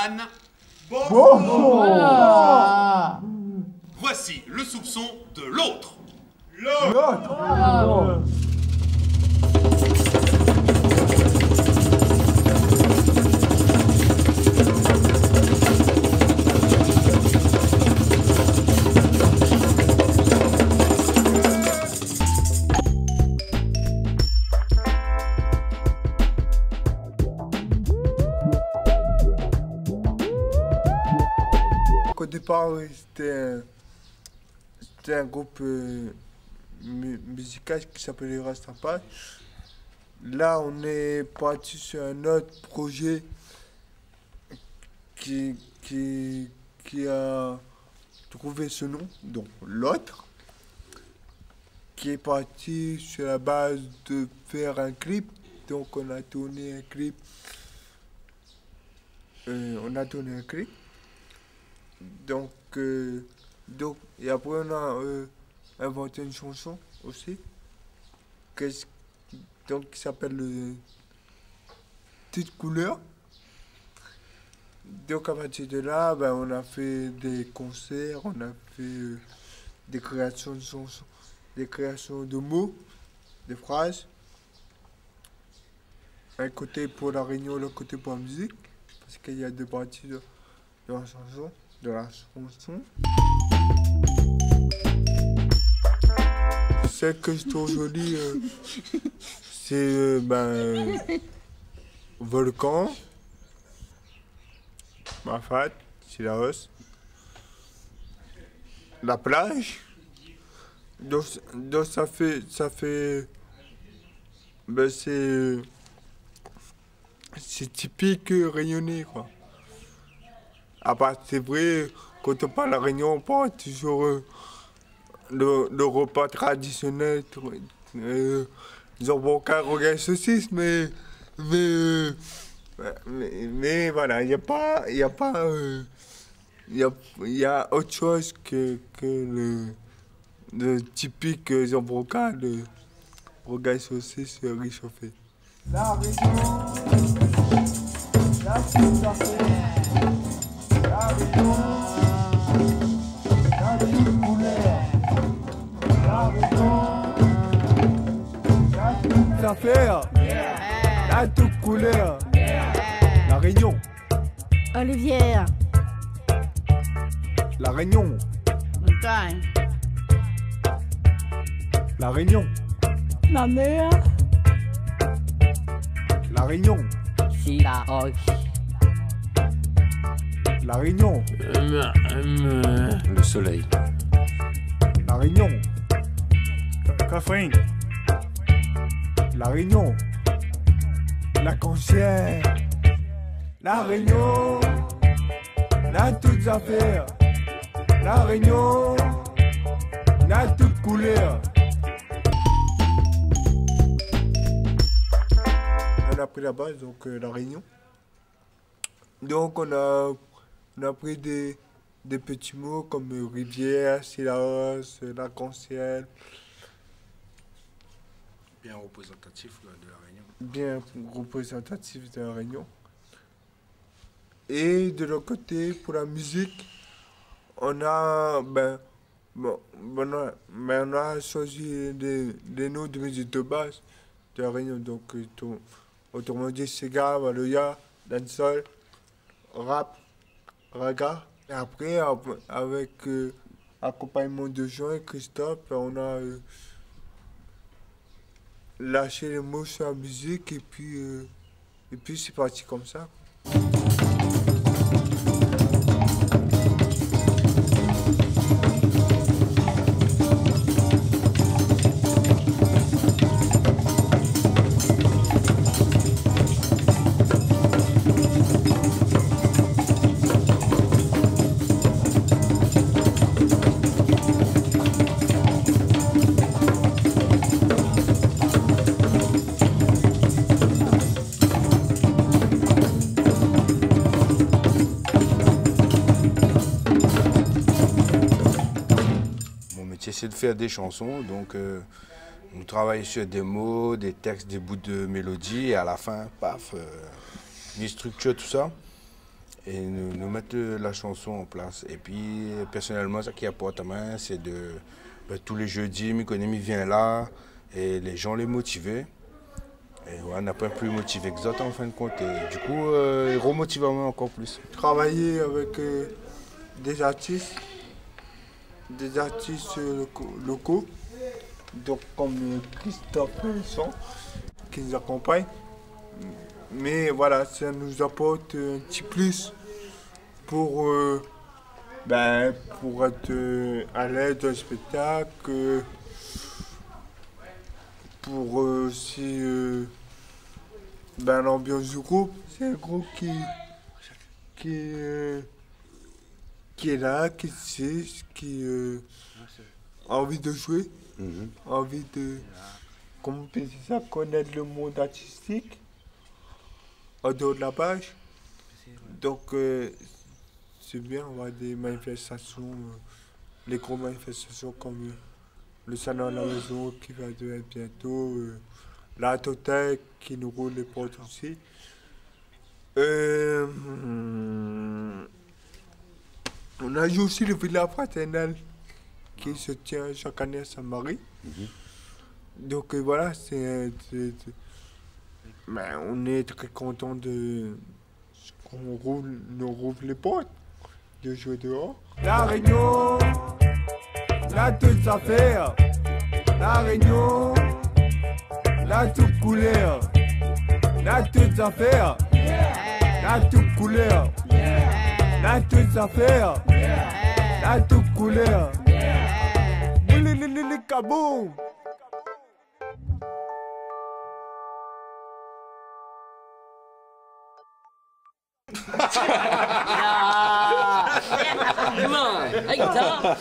Van. Voilà. Voici le soupçon de l'autre. Au départ, oui, c'était un groupe musical qui s'appelait Rastafari. Là, on est parti sur un autre projet qui a trouvé ce nom, donc l'autre, qui est parti sur la base de faire un clip. Donc, on a tourné un clip. Donc, et après on a inventé une chanson aussi, qui s'appelle Petite couleur. Donc à partir de là, ben, on a fait des concerts, on a fait des créations de chansons, des créations de mots, des phrases. Un côté pour la réunion, l'autre côté pour la musique, parce qu'il y a deux parties de la chanson. Celle que je trouve jolie, c'est Volcan, ma fat, c'est la hausse, la plage. Donc ça fait, ben c'est typique rayonné quoi. À part, c'est vrai, quand on parle à la Réunion, on parle toujours le repas traditionnel, jambon-carré, rogaille, saucisse, mais voilà, il y a autre chose que le typique jambon-carré, rogaille, saucisse réchauffé. La Réunion, la petite affaire. La Réunion, la toute couleur. La Réunion, la toute affaire. La toute couleur. La Réunion. Olivier. La Réunion. Montagne. La Réunion. Ma mère. La Réunion. Si la roche. La Réunion. Le soleil. La Réunion. Caféine. La Réunion. La Concière. La Réunion. La toutes affaires. La Réunion. La toute couleur. On a pris la base, donc la Réunion. Donc on a pris des petits mots comme rivière, silaos, l'arc-en-ciel. Bien représentatif de la Réunion. Bien représentatif de la Réunion. Et de l'autre côté, pour la musique, on a choisi des noms de musique de base de la Réunion. Donc, autrement dit, Sega, Maloya, dancehall, rap, raga. Et après, avec accompagnement de Jean et Christophe, on a lâché les mots sur la musique et puis c'est parti comme ça. C'est de faire des chansons, donc on travaille sur des mots, des textes, des bouts de mélodie, et à la fin, paf, une structure, tout ça. et nous mettre la chanson en place. Et puis, personnellement, ce qui apporte à main, c'est de tous les jeudis, Mikonem vient là et les gens les motiver. Et ouais, on n'a pas plus motivé que ça en fin de compte. Et du coup, ils remotivent encore plus. Travailler avec des artistes locaux, donc comme Christophe Son, qui nous accompagne. Mais voilà, ça nous apporte un petit plus pour être à l'aise d'un spectacle, pour aussi l'ambiance du groupe. C'est un groupe qui est là, qui sait, qui a envie de jouer, envie de, comment on peut dire ça, connaître le monde artistique en dehors de la page. Donc c'est bien, on va des manifestations, les grosses manifestations comme le salon à la maison qui va être bientôt, la Total qui nous roule les portes aussi. On a eu aussi le village fraternel qui se tient chaque année à Saint-Marie. Donc voilà, on est très content de qu'on nous rouvre les portes, de jouer dehors. La Réunion, la toute affaire. La Réunion, la toute couleur. La toute affaire. La toute couleur. La toute affaire. La toute couleur. Boulilili kaboum. Come on, hey, guitar.